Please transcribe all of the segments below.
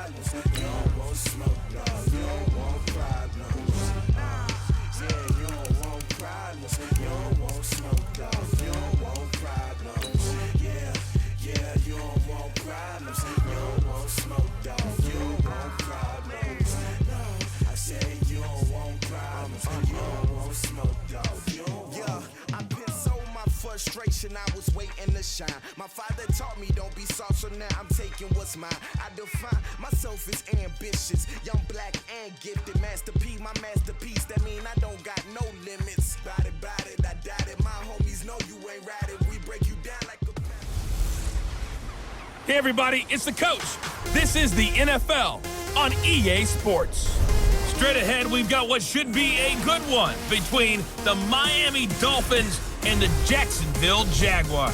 problems. You don't want smoke, dog. You don't want problems. Yeah, you don't want problems. You don't want smoke, dog. You don't want problems. Yeah, you don't want problems. You don't want smoke, dog. You don't want problems. No, I said you don't want problems. You don't want smoke, dog. You don't want. I've been so my frustration, I was waiting to shine. My father taught me don't be soft, so now I'm taking what's mine. I define myself as ambitious, young, black, and gifted. Master P, my masterpiece, that mean I don't got no limits. Bout it, I doubt it. My homies know you ain't right it. We break you down like a... Hey everybody, it's the coach. This is the NFL on EA Sports. Straight ahead, we've got what should be a good one between the Miami Dolphins and the Jacksonville Jaguars.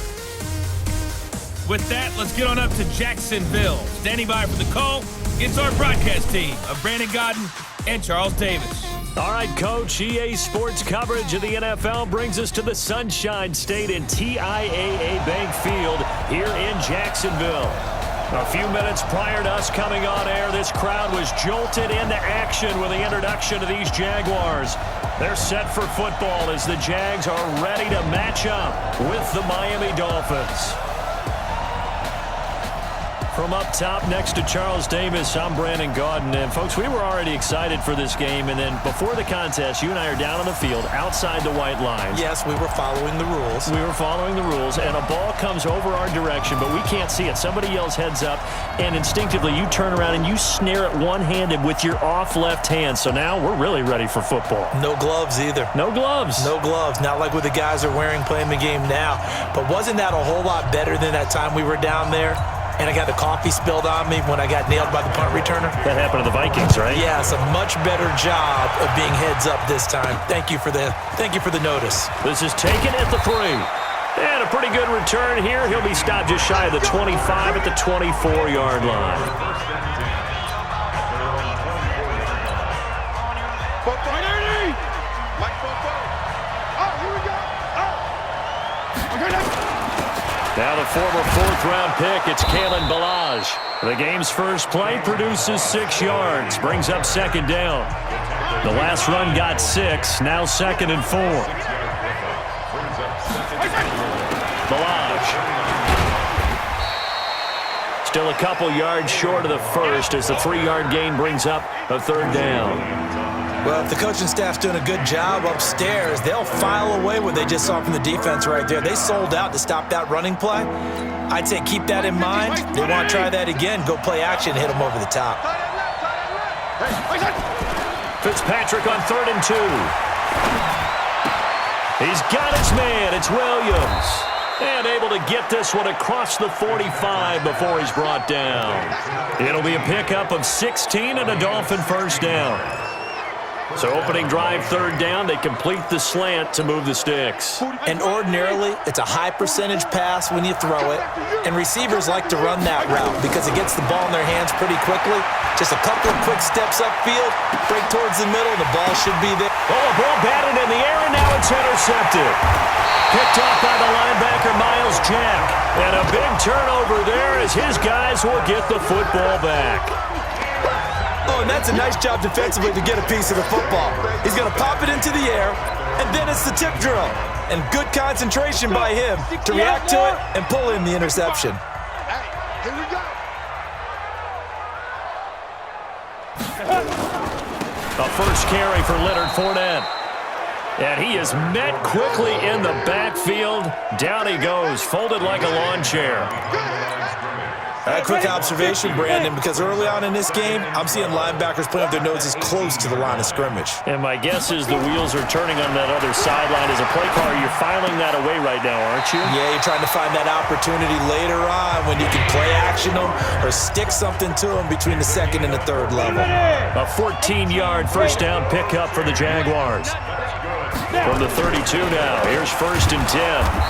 With that, let's get on up to Jacksonville. Standing by for the call, it's our broadcast team of Brandon Godden and Charles Davis. All right, Coach, EA Sports coverage of the NFL brings us to the Sunshine State in TIAA Bank Field here in Jacksonville. A few minutes prior to us coming on air, this crowd was jolted into action with the introduction of these Jaguars. They're set for football as the Jags are ready to match up with the Miami Dolphins. From up top next to Charles Davis, I'm Brandon Gaudin. And, folks, we were already excited for this game. And then before the contest, you and I are down on the field outside the white lines. Yes, we were following the rules. We were following the rules, and a ball comes over our direction, but we can't see it. Somebody yells heads up, and instinctively you turn around and you snare it one-handed with your off left hand. So now we're really ready for football. No gloves either. No gloves. No gloves. Not like what the guys are wearing playing the game now. But wasn't that a whole lot better than that time we were down there? And I got the coffee spilled on me when I got nailed by the punt returner. That happened to the Vikings, right? Yeah, it's a much better job of being heads up this time. Thank you for the notice. This is taken at the 3. And a pretty good return here. He'll be stopped just shy of the 25 at the 24-yard line. Now the former fourth-round pick, it's Kalen Ballage. The game's first play produces 6 yards, brings up second down. The last run got 6, now second and 4. Ballage. Still a couple yards short of the first as the 3-yard gain brings up a third down. Well, if the coaching staff's doing a good job upstairs, they'll file away what they just saw from the defense right there. They sold out to stop that running play. I'd say keep that in mind. They want to try that again. Go play action, hit them over the top. Fitzpatrick on 3rd and 2. He's got his man. It's Williams. And able to get this one across the 45 before he's brought down. It'll be a pickup of 16 and a Dolphin first down. So opening drive, 3rd down, they complete the slant to move the sticks. And ordinarily, it's a high percentage pass when you throw it. And receivers like to run that route because it gets the ball in their hands pretty quickly. Just a couple of quick steps upfield, break towards the middle, the ball should be there. Oh, a ball batted in the air, and now it's intercepted. Picked off by the linebacker, Miles Jack. And a big turnover there as his guys will get the football back. Oh, and that's a nice job defensively to get a piece of the football. He's going to pop it into the air, and then it's the tip drill. And good concentration by him to react to it and pull in the interception. Hey, here we go. A first carry for Leonard Fournette. And he is met quickly in the backfield. Down he goes, folded like a lawn chair. A quick observation, Brandon, because early on in this game, I'm seeing linebackers putting up their noses close to the line of scrimmage. And my guess is the wheels are turning on that other sideline. As a play caller, you're filing that away right now, aren't you? Yeah, you're trying to find that opportunity later on when you can play action them or stick something to them between the 2nd and the 3rd level. A 14-yard first down pickup for the Jaguars. From the 32 now, here's 1st and 10.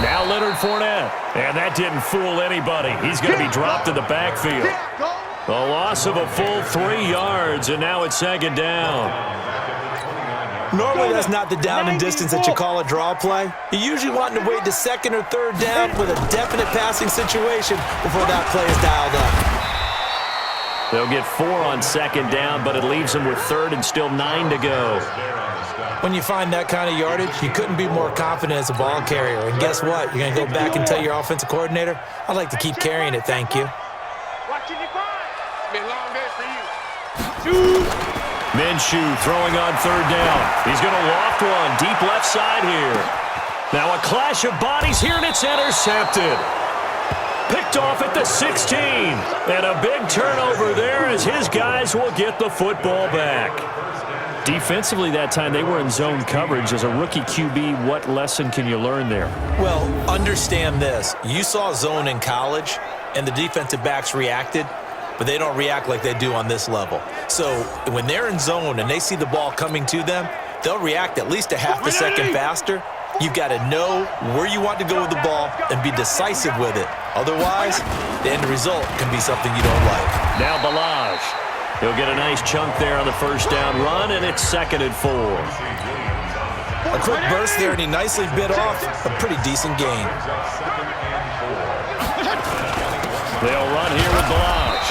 Now Leonard Fournette. And that didn't fool anybody. He's going to be dropped in the backfield. A loss of a full 3 yards, and now it's 2nd down. Normally that's not the down and distance that you call a draw play. You're usually wanting to wait to 2nd or 3rd down with a definite passing situation before that play is dialed up. They'll get 4 on second down, but it leaves them with third and still 9 to go. When you find that kind of yardage, you couldn't be more confident as a ball carrier. And guess what? You're going to go back and tell your offensive coordinator, I'd like to keep carrying it, thank you. Watching your grind. It's been a long day for you. Minshew throwing on third down. He's going to loft one deep left side here. Now a clash of bodies here, and it's intercepted. Picked off at the 16. And a big turnover there as his guys will get the football back. Defensively that time, they were in zone coverage. As a rookie QB, what lesson can you learn there? Well, understand this. You saw zone in college, and the defensive backs reacted, but they don't react like they do on this level. So when they're in zone and they see the ball coming to them, they'll react at least a half a second faster. You've got to know where you want to go with the ball and be decisive with it. Otherwise, the end result can be something you don't like. Now Balaj. He'll get a nice chunk there on the first down run, and it's 2nd and 4. A quick burst there, and he nicely bit off a pretty decent gain. They'll run here with Balaj.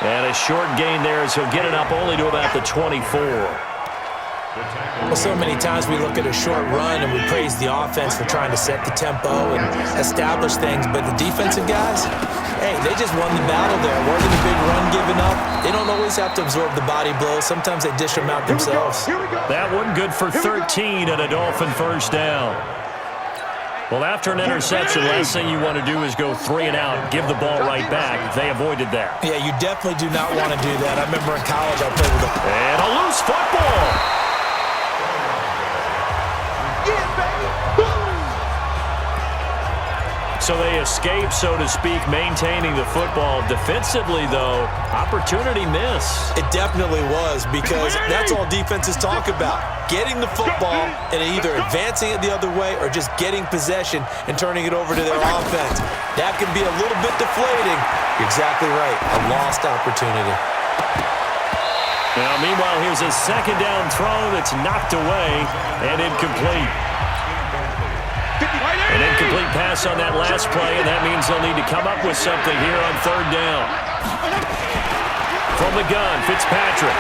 And a short gain there as he'll get it up only to about the 24. Well, so many times we look at a short run and we praise the offense for trying to set the tempo and establish things, but the defensive guys, hey, they just won the battle there. It wasn't a big run given up. They don't always have to absorb the body blows. Sometimes they dish them out themselves. That one good for 13 and a Dolphin first down. Well, after an interception, last thing you want to do is go 3 and out, give the ball right back. They avoided that. Yeah, you definitely do not want to do that. I remember in college I played with And a loose football. So they escape, so to speak, maintaining the football. Defensively, though, opportunity miss. It definitely was, because that's all defenses talk about. Getting the football and either advancing it the other way or just getting possession and turning it over to their offense. That can be a little bit deflating. You're exactly right. A lost opportunity. Now, meanwhile, here's a second down throw that's knocked away and incomplete. An incomplete pass on that last play, and that means they'll need to come up with something here on third down. From the gun, Fitzpatrick.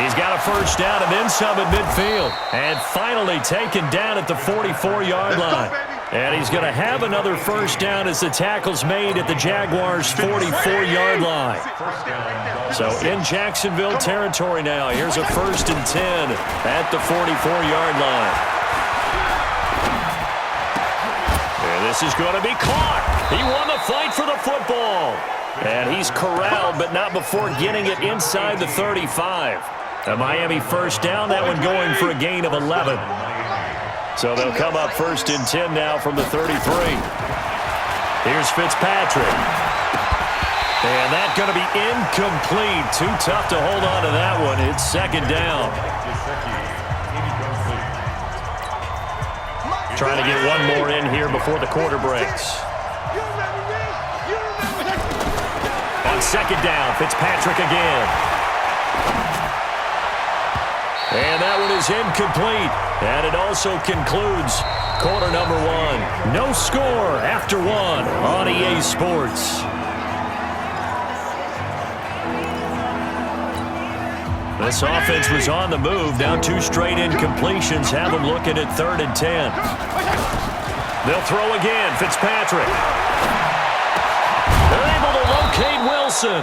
He's got a first down and then some at midfield. And finally taken down at the 44-yard line. And he's going to have another first down as the tackle's made at the Jaguars' 44-yard line. So in Jacksonville territory now. Here's a 1st and 10 at the 44-yard line. This is going to be caught. He won the fight for the football. And he's corralled, but not before getting it inside the 35. A Miami first down, that one going for a gain of 11. So they'll come up 1st and 10 now from the 33. Here's Fitzpatrick. And that's going to be incomplete. Too tough to hold on to that one. It's 2nd down. Trying to get one more in here before the quarter breaks. On 2nd down, Fitzpatrick again. And that one is incomplete. And it also concludes quarter number 1. No score after 1 on EA Sports. This offense was on the move. Now 2 straight incompletions have them looking at 3rd and 10. They'll throw again. Fitzpatrick. They're able to locate Wilson.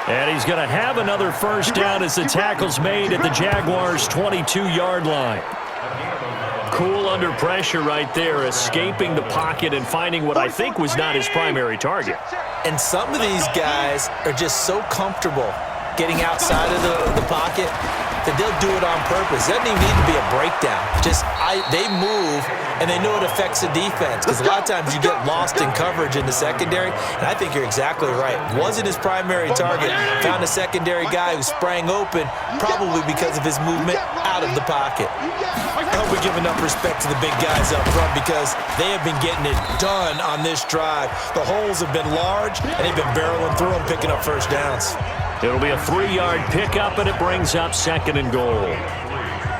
And he's going to have another first down as the tackle's made at the Jaguars' 22-yard line. Cool under pressure right there, escaping the pocket and finding what I think was not his primary target. And some of these guys are just so comfortable getting outside of the pocket that they'll do it on purpose. It doesn't even need to be a breakdown. They move, and they know it affects the defense, because a lot of times you get lost in coverage in the secondary, and I think you're exactly right. Wasn't his primary target. Found a secondary guy who sprang open, probably because of his movement out of the pocket. I hope we give enough respect to the big guys up front, because they have been getting it done on this drive. The holes have been large, and they've been barreling through them, picking up first downs. It'll be a 3-yard pickup, and it brings up 2nd and goal.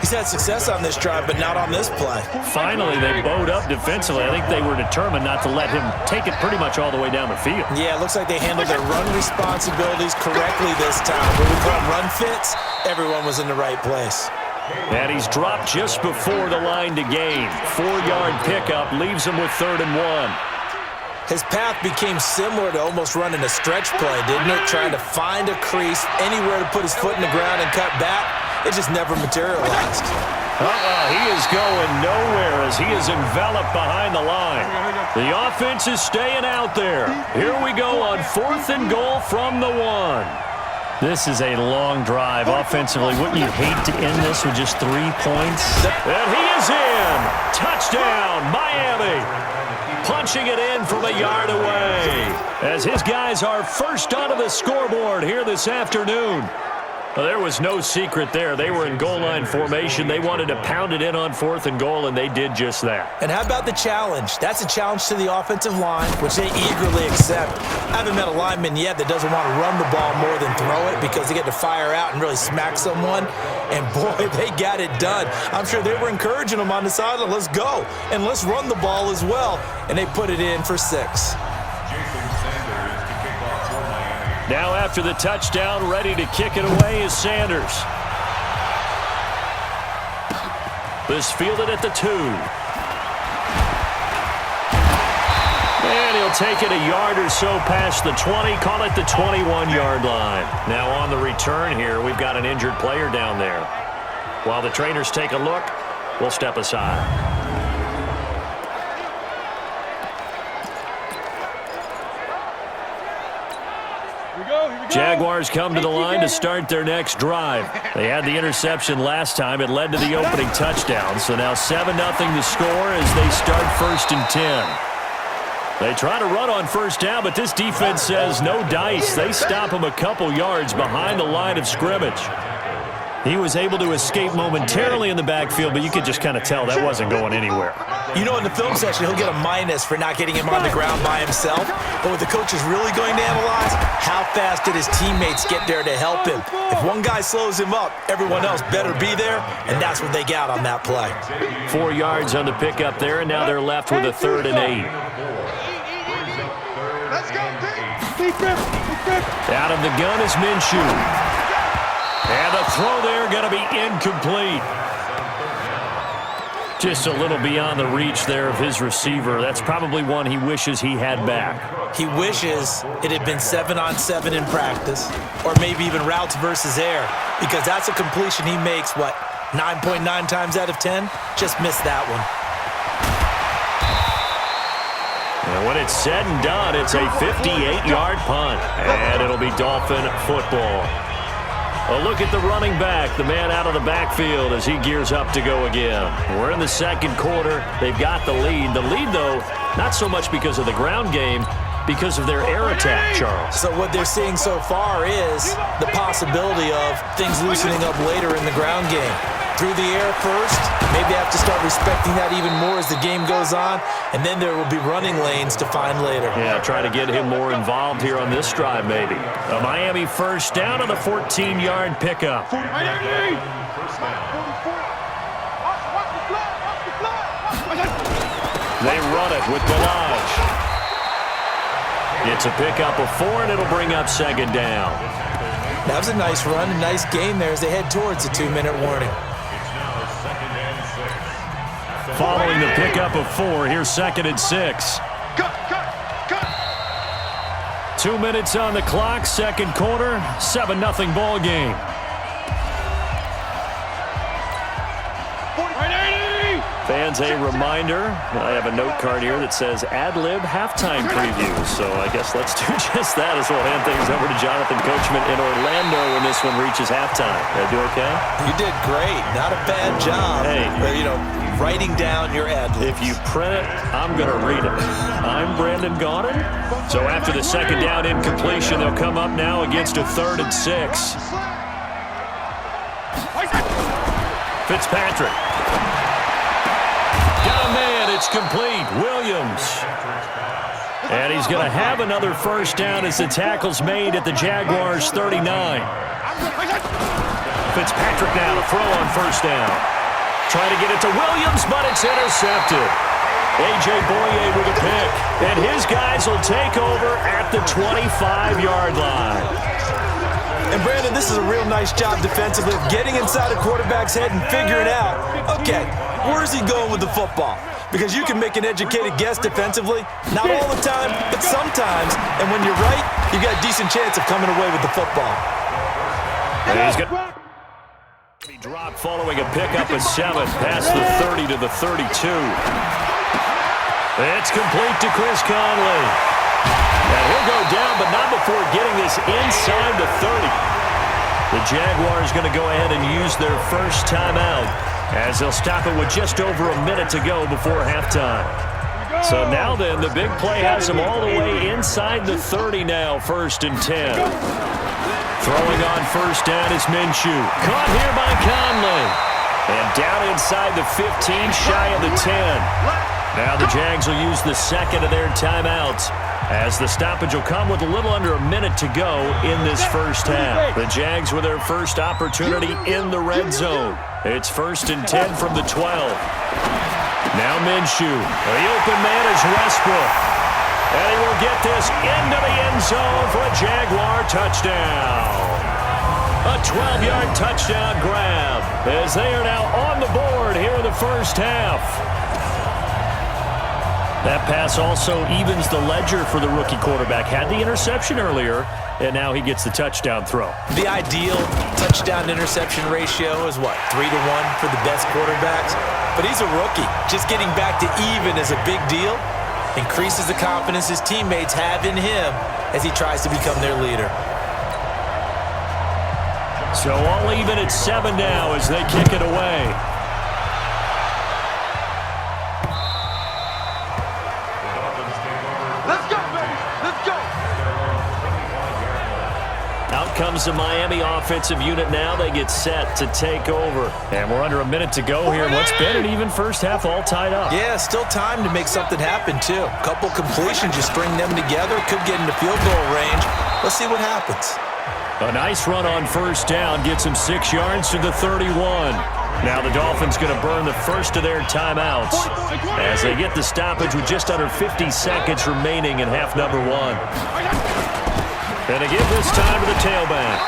He's had success on this drive, but not on this play. Finally, they bowed up defensively. I think they were determined not to let him take it pretty much all the way down the field. Yeah, it looks like they handled their run responsibilities correctly this time. When we call them run fits, everyone was in the right place. And he's dropped just before the line to gain. 4-yard pickup leaves him with 3rd and 1. His path became similar to almost running a stretch play, didn't it? Trying to find a crease, anywhere to put his foot in the ground and cut back. It just never materialized. He is going nowhere as he is enveloped behind the line. The offense is staying out there. Here we go on 4th and goal from the 1. This is a long drive offensively. Wouldn't you hate to end this with just 3 points? And he is in. Touchdown, Miami. Punching it in from a yard away as his guys are first onto the scoreboard here this afternoon. Well, there was no secret there. They were in goal line formation. They wanted to pound it in on 4th and goal, and they did just that. And how about the challenge? That's a challenge to the offensive line, which they eagerly accept. I haven't met a lineman yet that doesn't want to run the ball more than throw it because they get to fire out and really smack someone. And, boy, they got it done. I'm sure they were encouraging them on the sideline. Let's go, and let's run the ball as well. And they put it in for 6. Now after the touchdown, ready to kick it away is Sanders. This fielded at the 2. And he'll take it a yard or so past the 20, call it the 21-yard line. Now on the return here, we've got an injured player down there. While the trainers take a look, we'll step aside. Jaguars come to the line to start their next drive. They had the interception last time. It led to the opening touchdown. So now 7-0 to score as they start 1st and 10. They try to run on 1st down, but this defense says no dice. They stop him a couple yards behind the line of scrimmage. He was able to escape momentarily in the backfield, but you could just kind of tell that wasn't going anywhere. You know, in the film section, he'll get a minus for not getting him on the ground by himself. But what the coach is really going to analyze, how fast did his teammates get there to help him? If one guy slows him up, everyone else better be there, and that's what they got on that play. 4 yards on the pickup there, and now they're left with a 3rd and 8. Let's go, Out of the gun is Minshew. And the throw there going to be incomplete. Just a little beyond the reach there of his receiver. That's probably one he wishes he had back. He wishes it had been 7-on-7 in practice, or maybe even routes versus air, because that's a completion he makes, 9.9 times out of 10? Just missed that one. And when it's said and done, it's a 58-yard punt. And it'll be Dolphin football. A look at the running back, the man out of the backfield as he gears up to go again. We're in the 2nd quarter. They've got the lead. The lead, though, not so much because of the ground game, because of their air attack, Charles. So what they're seeing so far is the possibility of things loosening up later in the ground game. Through the air first, maybe have to start respecting that even more as the game goes on, and then there will be running lanes to find later. Yeah, try to get him more involved here on this drive, maybe. A Miami 1st down on the 14-yard pickup. They run it with Balaj. It's a pickup of 4, and it'll bring up 2nd down. That was a nice run, a nice gain there as they head towards the 2-minute warning. Following the pickup of 4, here's 2nd and 6. 2 minutes on the clock, 2nd quarter, 7-0 ball game. Fans, a reminder, I have a note card here that says ad-lib halftime preview. So I guess let's do just that as we'll hand things over to Jonathan Coachman in Orlando when this one reaches halftime. Did I do okay? You did great. Not a bad job. Hey. But, writing down your ad-libs. If you print it, I'm going to read it. I'm Brandon Gaudin. So after the 2nd down incompletion, they'll come up now against a 3rd and 6. Fitzpatrick. Got a man. It's complete. Williams. And he's going to have another 1st down as the tackle's made at the Jaguars' 39. Fitzpatrick now to throw on first down. Trying to get it to Williams, but it's intercepted. A.J. Boye with a pick, and his guys will take over at the 25-yard line. And, Brandon, this is a real nice job defensively of getting inside a quarterback's head and figuring out, okay, where's he going with the football? Because you can make an educated guess defensively, not all the time, but sometimes. And when you're right, you got a decent chance of coming away with the football. And he's going to be dropped following a pickup of 7 past the 30 to the 32. It's complete to Chris Conley. And he'll go down, but not before getting this inside the 30. The Jaguars going to go ahead and use their first timeout as they'll stop it with just over a minute to go before halftime. So now then, the big play has them all the way inside the 30 now, 1st and 10. Throwing on first down is Minshew. Caught here by Conley. And down inside the 15, shy of the 10. Now the Jags will use the second of their timeouts as the stoppage will come with a little under a minute to go in this first half. The Jags with their first opportunity in the red zone. It's 1st and 10 from the 12. Now Minshew. The open man is Westbrook. And he will get this into the end zone for a Jaguar touchdown. A 12-yard touchdown grab as they are now on the board here in the first half. That pass also evens the ledger for the rookie quarterback. Had the interception earlier, and now he gets the touchdown throw. The ideal touchdown-interception ratio is what, 3-to-1 for the best quarterbacks? But he's a rookie. Just getting back to even is a big deal. Increases the confidence his teammates have in him as he tries to become their leader. So all even at 7 now as they kick it away. Comes the Miami offensive unit now. They get set to take over. And we're under a minute to go here. What's been an even first half all tied up? Yeah, still time to make something happen, too. A couple completions, just string them together. Could get into field goal range. Let's see what happens. A nice run on first down. Gets him 6 yards to the 31. Now the Dolphins going to burn the first of their timeouts as they get the stoppage with just under 50 seconds remaining in half number 1. And to give this time to the tailback.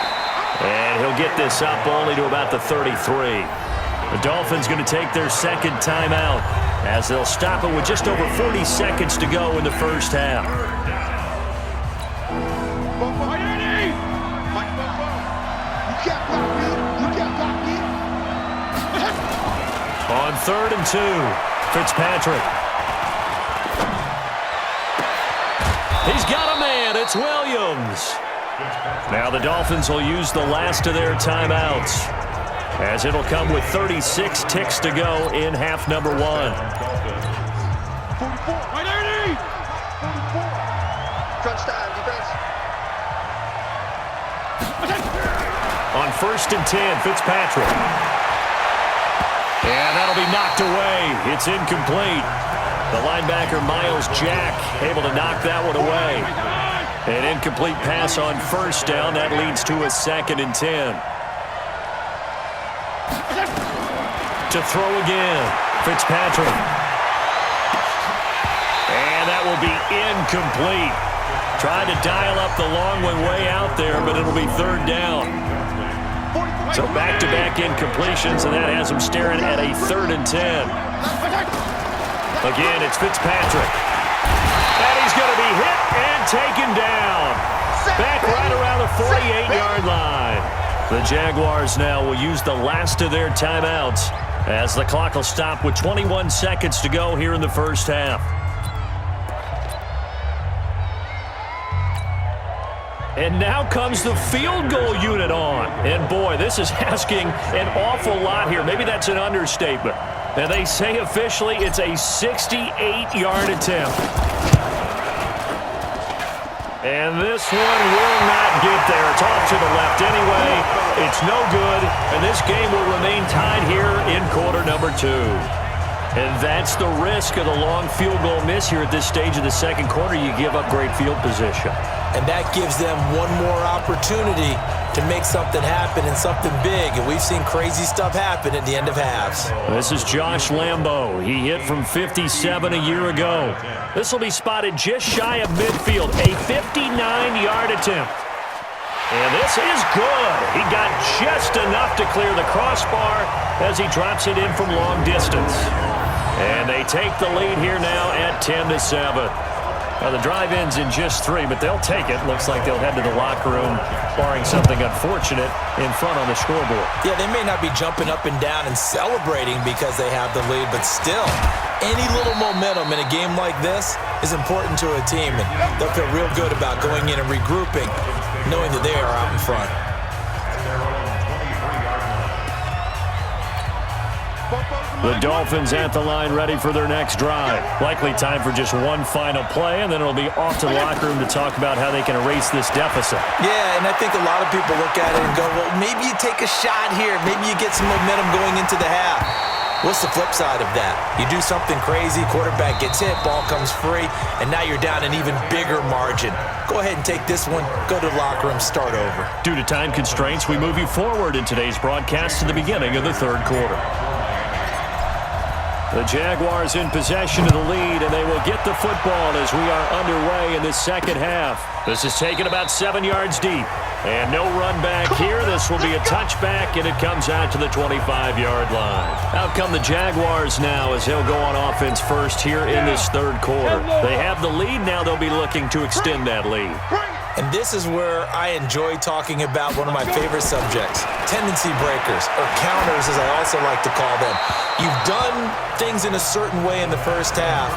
And he'll get this up only to about the 33. The Dolphins going to take their second timeout as they'll stop it with just over 40 seconds to go in the first half. On 3rd and 2, Fitzpatrick. He's got a man. It's Williams. Now the Dolphins will use the last of their timeouts as it'll come with 36 ticks to go in half number 1. On 1st and 10, Fitzpatrick. And that'll be knocked away. It's incomplete. The linebacker, Miles Jack, able to knock that one away. An incomplete pass on first down. That leads to a 2nd and 10. To throw again, Fitzpatrick. And that will be incomplete. Tried to dial up the long one way out there, but it'll be 3rd down. So back-to-back incompletions, and that has him staring at a 3rd and 10. Again, it's Fitzpatrick. And he's going to be hit and taken down. Back right around the 48-yard line. The Jaguars now will use the last of their timeouts as the clock will stop with 21 seconds to go here in the first half. And now comes the field goal unit on. And boy, this is asking an awful lot here. Maybe that's an understatement. Now they say officially it's a 68-yard attempt. And this one will not get there. It's off to the left anyway. It's no good. And this game will remain tied here in quarter number 2. And that's the risk of the long field goal miss here at this stage of the second quarter. You give up great field position. And that gives them one more opportunity to to make something happen and something big. And we've seen crazy stuff happen at the end of halves. This is Josh Lambo. He hit from 57 a year ago. This will be spotted just shy of midfield. A 59-yard attempt. And this is good. He got just enough to clear the crossbar as he drops it in from long distance. And they take the lead here now at 10-7. Now, the drive ends in just 3, but they'll take it. Looks like they'll head to the locker room, barring something unfortunate, in front on the scoreboard. Yeah, they may not be jumping up and down and celebrating because they have the lead, but still, any little momentum in a game like this is important to a team, and they'll feel real good about going in and regrouping, knowing that they are out in front. The Dolphins at the line ready for their next drive. Likely time for just one final play, and then it'll be off to the locker room to talk about how they can erase this deficit. Yeah, and I think a lot of people look at it and go, well, maybe you take a shot here. Maybe you get some momentum going into the half. What's the flip side of that? You do something crazy, quarterback gets hit, ball comes free, and now you're down an even bigger margin. Go ahead and take this one, go to the locker room, start over. Due to time constraints, we move you forward in today's broadcast to the beginning of the third quarter. The Jaguars in possession of the lead, and they will get the football as we are underway in the second half. This is taken about 7 yards deep. And no run back here. This will be a touchback, and it comes out to the 25-yard line. Out come the Jaguars now as he'll go on offense first here in this third quarter. They have the lead. Now they'll be looking to extend that lead. And this is where I enjoy talking about one of my favorite subjects, tendency breakers, or counters as I also like to call them. You've done things in a certain way in the first half,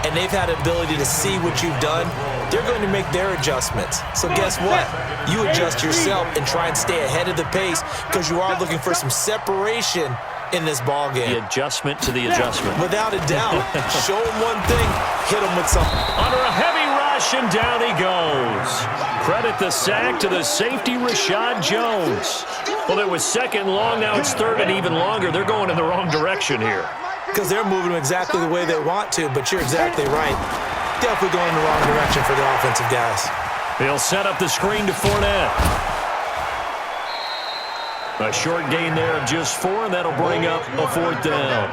and they've had an ability to see what you've done. They're going to make their adjustments. So guess what? You adjust yourself and try and stay ahead of the pace because you are looking for some separation in this ball game. The adjustment to the adjustment. Without a doubt. Show them one thing, hit them with something. Under a heavy rush, and down he goes. Credit the sack to the safety, Rashad Jones. Well, it was second long. Now it's third and even longer. They're going in the wrong direction here. Because they're moving them exactly the way they want to, but you're exactly right. Definitely going in the wrong direction for the offensive guys. He'll set up the screen to Fournette. A short gain there of just 4, and that'll bring up a fourth down.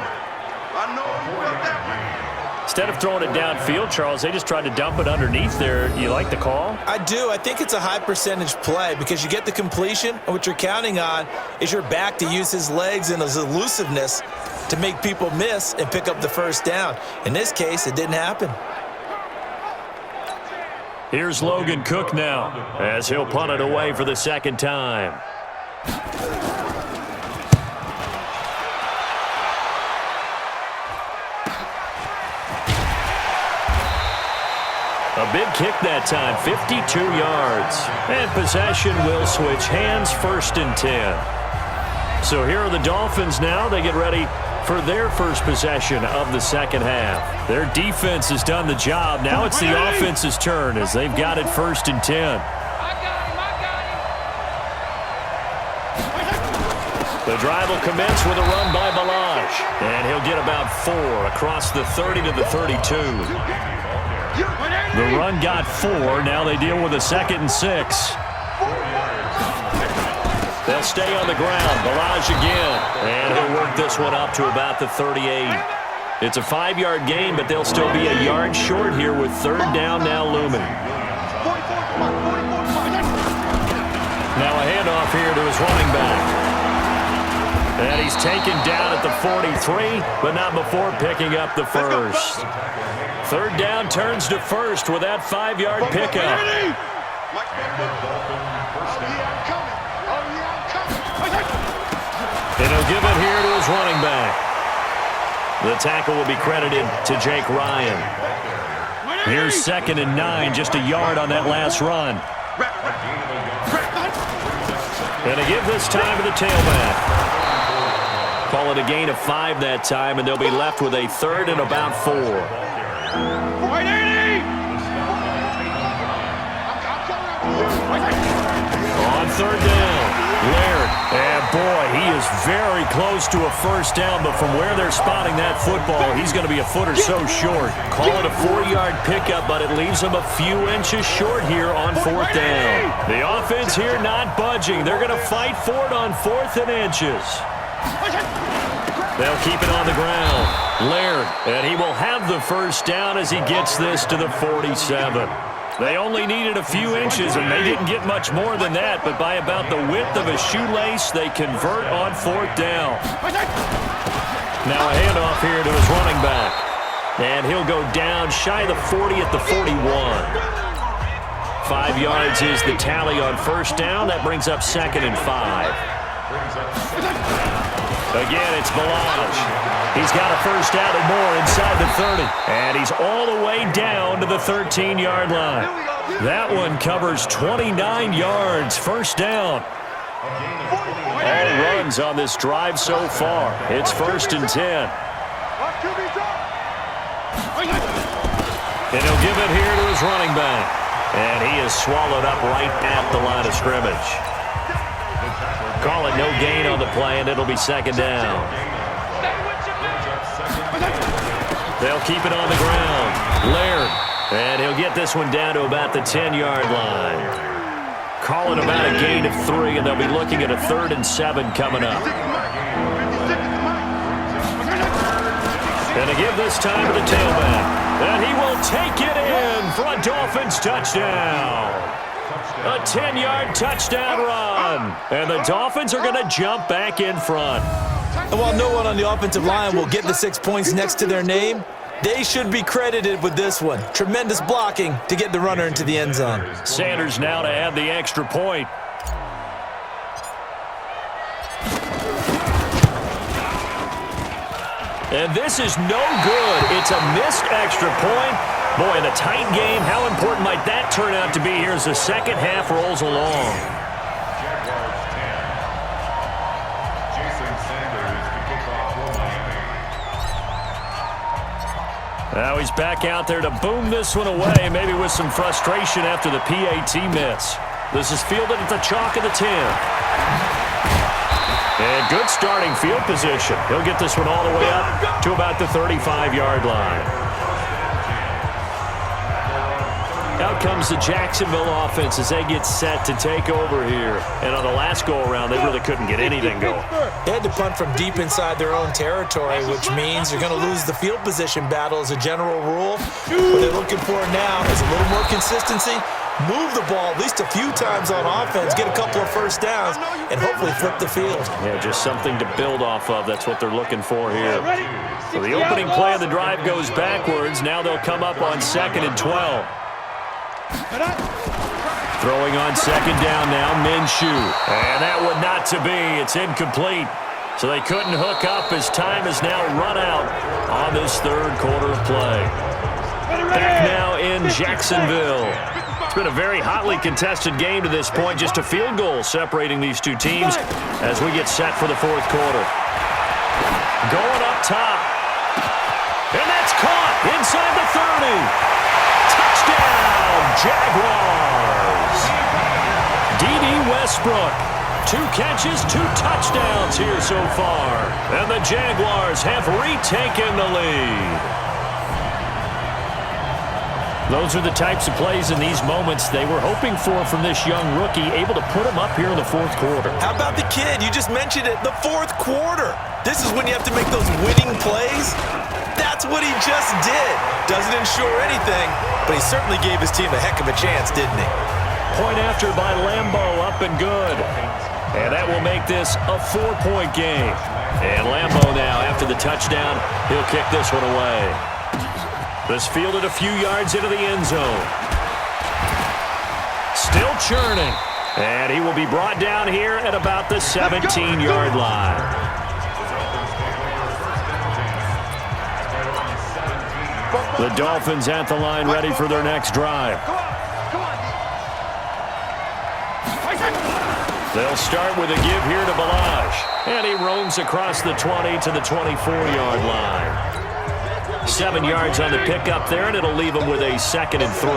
Instead of throwing it downfield, Charles, they just tried to dump it underneath there. You like the call? I do. I think it's a high percentage play because you get the completion, and what you're counting on is your back to use his legs and his elusiveness to make people miss and pick up the first down. In this case, it didn't happen. Here's Logan Cook now as he'll punt it away for the second time. A big kick that time, 52 yards. And possession will switch hands, 1st and 10. So here are the Dolphins now. They get ready for their first possession of the second half. Their defense has done the job. Now it's the offense's turn as they've got it 1st and 10. The drive will commence with a run by Balaj. And he'll get about 4 across the 30 to the 32. The run got 4. Now they deal with a 2nd and 6. They'll stay on the ground. Balaj again. And he'll work this one up to about the 38. It's a 5-yard gain, but they'll still be a yard short here with 3rd down now looming. Now a handoff here to his running back. And he's taken down at the 43, but not before picking up the first. 3rd down turns to 1st with that 5-yard pickup. And he'll give it here to his running back. The tackle will be credited to Jake Ryan. Here's 2nd and 9, just a yard on that last run. And a give this time to the tailback. Call it a gain of 5 that time, and they'll be left with a 3rd and about 4. On 3rd down, Laird. And boy, he is very close to a first down, but from where they're spotting that football, he's going to be a foot or so short. Call it a 4-yard pickup, but it leaves him a few inches short here on 4th down. The offense here not budging. They're going to fight for it on 4th and inches. They'll keep it on the ground. Laird, and he will have the first down as he gets this to the 47. They only needed a few inches, and they didn't get much more than that, but by about the width of a shoelace, they convert on 4th down. Now a handoff here to his running back. And he'll go down shy of the 40 at the 41. 5 yards is the tally on first down. That brings up 2nd and 5. Again, it's Balazs. He's got a first down and more inside the 30. And he's all the way down to the 13-yard line. That one covers 29 yards. First down. All runs on this drive so far. It's 1st and 10. And he'll give it here to his running back. And he is swallowed up right at the line of scrimmage. Call it no gain on the play, and it'll be 2nd down. They'll keep it on the ground. Laird. And he'll get this one down to about the 10-yard line. Call it about a gain of 3, and they'll be looking at a 3rd and 7 coming up. And to give this time to the tailback. And he will take it in for a Dolphins touchdown. A 10-yard touchdown run. And the Dolphins are going to jump back in front. And while no one on the offensive line will get the 6 points next to their name, they should be credited with this one. Tremendous blocking to get the runner into the end zone. Sanders now to add the extra point. And this is no good. It's a missed extra point. Boy, in a tight game, how important might that turn out to be here as the second half rolls along? Now he's back out there to boom this one away, maybe with some frustration after the PAT miss. This is fielded at the chalk of the 10. And good starting field position. He'll get this one all the way up to about the 35-yard line. Out comes the Jacksonville offense as they get set to take over here. And on the last go-around, they really couldn't get anything going. They had to punt from deep inside their own territory, which means they're going to lose the field position battle as a general rule. What they're looking for now is a little more consistency, move the ball at least a few times on offense, get a couple of first downs, and hopefully flip the field. Yeah, just something to build off of. That's what they're looking for here. So the opening play of the drive goes backwards. Now they'll come up on 2nd and 12. Throwing on 2nd down now, Minshew. And that one not to be. It's incomplete. So they couldn't hook up as time is now run out on this third quarter of play. Back now in Jacksonville. It's been a very hotly contested game to this point. Just a field goal separating these two teams as we get set for the fourth quarter. Going up top. And that's caught inside the 30. Touchdown, Jaguars. D.D. Westbrook. 2 catches, 2 touchdowns here so far. And the Jaguars have retaken the lead. Those are the types of plays in these moments they were hoping for from this young rookie, able to put him up here in the fourth quarter. How about the kid? You just mentioned it, the fourth quarter. This is when you have to make those winning plays. That's what he just did. Doesn't ensure anything, but he certainly gave his team a heck of a chance, didn't he? Point after by Lambeau, up and good. And that will make this a 4-point game. And Lambeau now, after the touchdown, he'll kick this one away. This fielded a few yards into the end zone. Still churning. And he will be brought down here at about the 17-yard line. The Dolphins at the line, ready for their next drive. They'll start with a give here to Balazs. And he roams across the 20 to the 24-yard line. 7 yards on the pickup there, and it'll leave him with a 2nd and 3.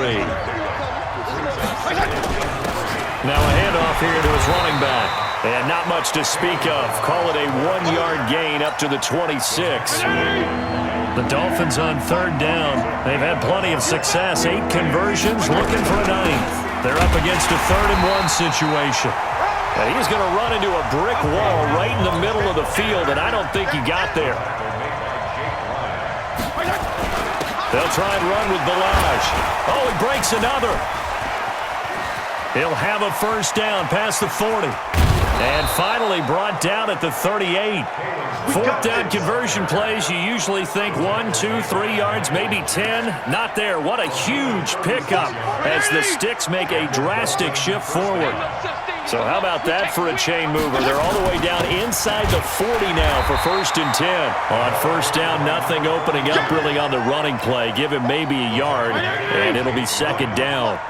Now a handoff here to his running back. And not much to speak of. Call it a 1-yard gain up to the 26. The Dolphins on 3rd down. They've had plenty of success. 8 conversions, looking for a 9th. They're up against a 3rd-and-1 situation. And he's going to run into a brick wall right in the middle of the field, and I don't think he got there. They'll try and run with Balaj. Oh, he breaks another. He'll have a first down past the 40. And finally brought down at the 38. 4th down conversion plays, you usually think 1, 2, 3 yards, maybe 10. Not there. What a huge pickup as the Sticks make a drastic shift forward. So how about that for a chain mover? They're all the way down inside the 40 now for 1st and 10. On 1st down, nothing opening up really on the running play. Give him maybe a yard, and it'll be 2nd down.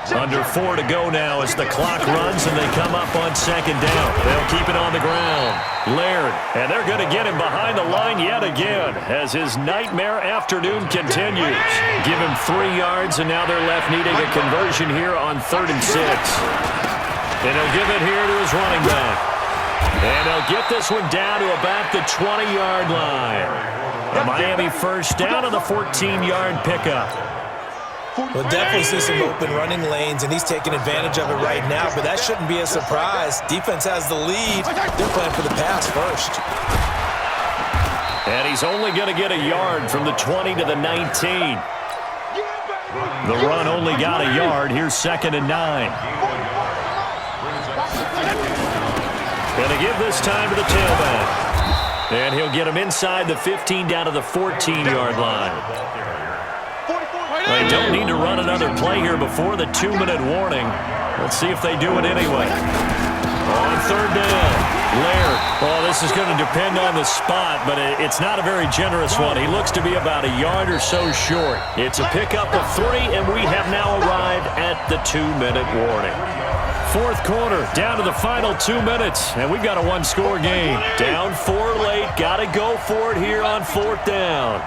Under 4 to go now as the clock runs and they come up on 2nd down. They'll keep it on the ground. Laird, and they're going to get him behind the line yet again as his nightmare afternoon continues. Give him 3 yards, and now they're left needing a conversion here on 3rd and 6. And he'll give it here to his running back. And he'll get this one down to about the 20-yard line. The Miami first down on the 14-yard pickup. We'll definitely see some open running lanes, and he's taking advantage of it right now, but that shouldn't be a surprise. Defense has the lead. They're playing for the pass first. And he's only going to get a yard from the 20 to the 19. The run only got a yard. Here's 2nd and 9. Going to give this time to the tailback. And he'll get him inside the 15 down to the 14-yard line. They don't need to run another play here before the 2-minute warning. Let's see if they do it anyway. On 3rd down, Laird. Oh, this is going to depend on the spot, but it's not a very generous one. He looks to be about a yard or so short. It's a pickup of 3, and we have now arrived at the 2-minute warning. 4th quarter, down to the final 2 minutes, and we've got a 1-score game. Down 4 late, got to go for it here on 4th down.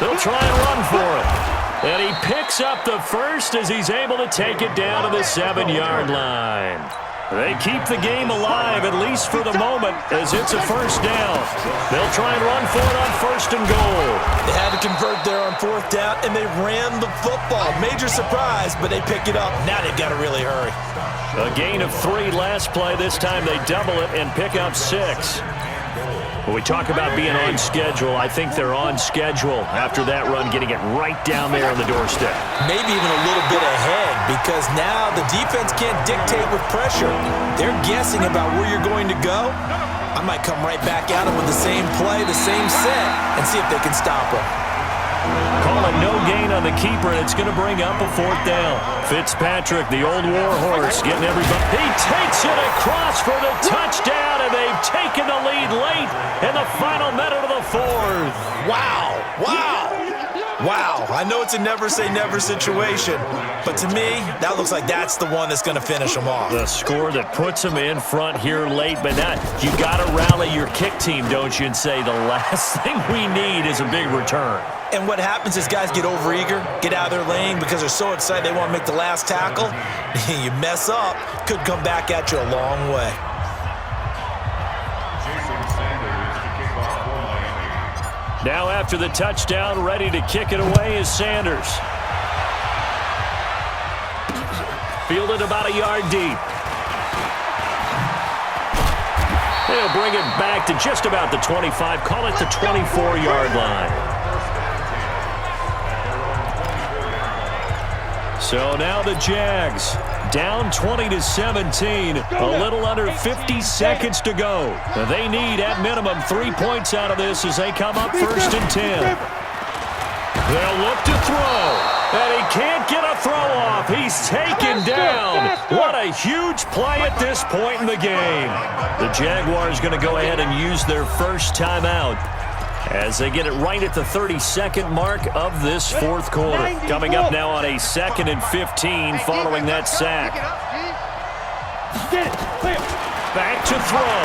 They'll try and run for it. And he picks up the first as he's able to take it down to the 7-yard line. They keep the game alive, at least for the moment, as it's a first down. They'll try and run for it on 1st and goal. They had to convert there on 4th down, and they ran the football. Major surprise, but they pick it up. Now they've got to really hurry. A gain of 3 last play. This time they double it and pick up 6. When we talk about being on schedule, I think they're on schedule after that run, getting it right down there on the doorstep. Maybe even a little bit ahead, because now the defense can't dictate with pressure. They're guessing about where you're going to go. I might come right back at them with the same play, the same set, and see if they can stop them. Call it no gain on the keeper, and it's going to bring up a 4th down. Fitzpatrick, the old war horse, getting everybody. He takes it across for the touchdown, and they've taken the lead late in the final minute of the 4th. Wow. Wow. I know it's a never-say-never situation, but to me, that looks like that's the one that's going to finish them off. The score that puts them in front here late, but now you got to rally your kick team, don't you, and say the last thing we need is a big return. And what happens is guys get overeager, get out of their lane because they're so excited they want to make the last tackle. You mess up, could come back at you a long way. Now after the touchdown, ready to kick it away is Sanders. Fielded about a yard deep. They'll bring it back to just about the 25, call it the 24-yard line. So now the Jags down 20-17, a little under 50 seconds to go. They need at minimum 3 points out of this as they come up 1st and 10. They'll look to throw, and he can't get a throw off. He's taken down. What a huge play at this point in the game. The Jaguars going to go ahead and use their first timeout as they get it right at the 32nd mark of this 4th quarter. Coming up now on a 2nd and 15 following that sack. Back to throw.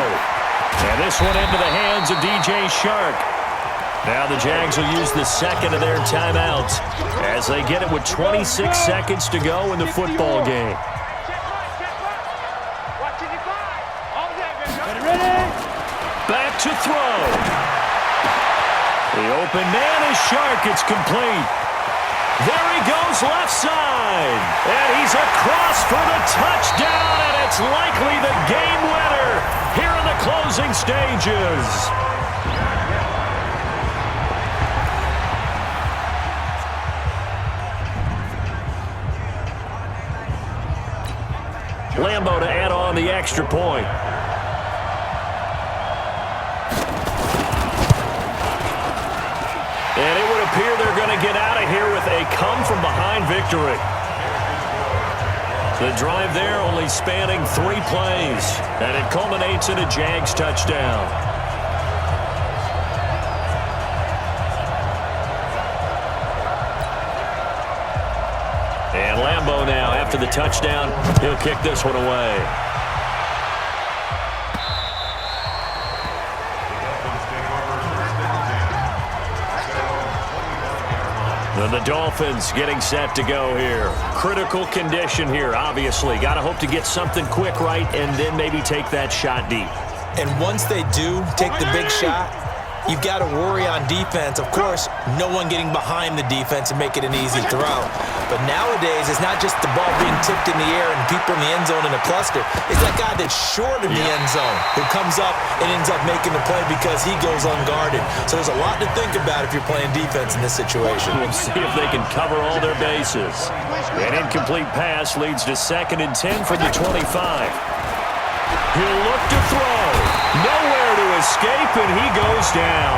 And this one into the hands of DJ Shark. Now the Jags will use the second of their timeouts as they get it with 26 seconds to go in the football game. Back to throw. The open man is Shark. It's complete. There he goes left side. And he's across for the touchdown, and it's likely the game winner here in the closing stages. Lambo to add on the extra point. And it would appear they're going to get out of here with a come-from-behind victory. The drive there only spanning 3 plays, and it culminates in a Jags touchdown. And Lambo now, after the touchdown, he'll kick this one away. And the Dolphins getting set to go here. Critical condition here, obviously. Got to hope to get something quick right and then maybe take that shot deep. And once they do take the big shot, you've got to worry on defense. Of course, no one getting behind the defense and make it an easy throw. But nowadays, it's not just the ball being tipped in the air and people in the end zone in a cluster. It's that guy that's short in the end zone who comes up and ends up making the play because he goes unguarded. So there's a lot to think about if you're playing defense in this situation. We'll see if they can cover all their bases. An incomplete pass leads to 2nd and 10 from the 25. He'll look to throw. Nowhere to escape, and he goes down.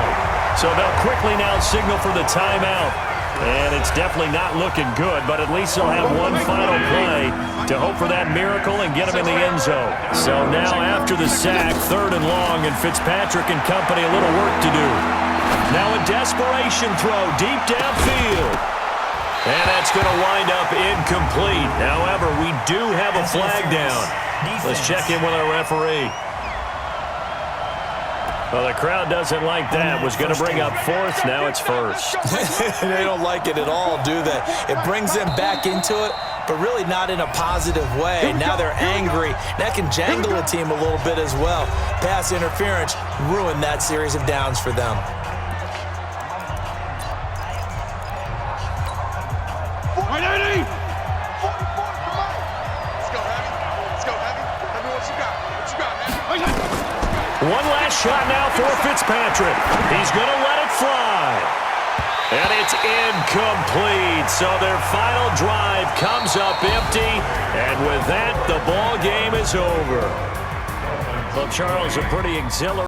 So they'll quickly now signal for the timeout. And it's definitely not looking good, but at least they'll have one final play to hope for that miracle and get him in the end zone. So now after the sack, 3rd and long, and Fitzpatrick and company a little work to do. Now a desperation throw deep downfield. And that's going to wind up incomplete. However, we do have a flag down. Let's check in with our referee. Well, the crowd doesn't like that. Was going to bring up 4th. Now it's 1st. They don't like it at all, do they? It brings them back into it, but really not in a positive way. Now they're angry. That can jangle a team a little bit as well. Pass interference ruined that series of downs for them. One last shot now for Fitzpatrick. He's going to let it fly. And it's incomplete. So their final drive comes up empty. And with that, the ball game is over. Well, Charles, a pretty exhilarating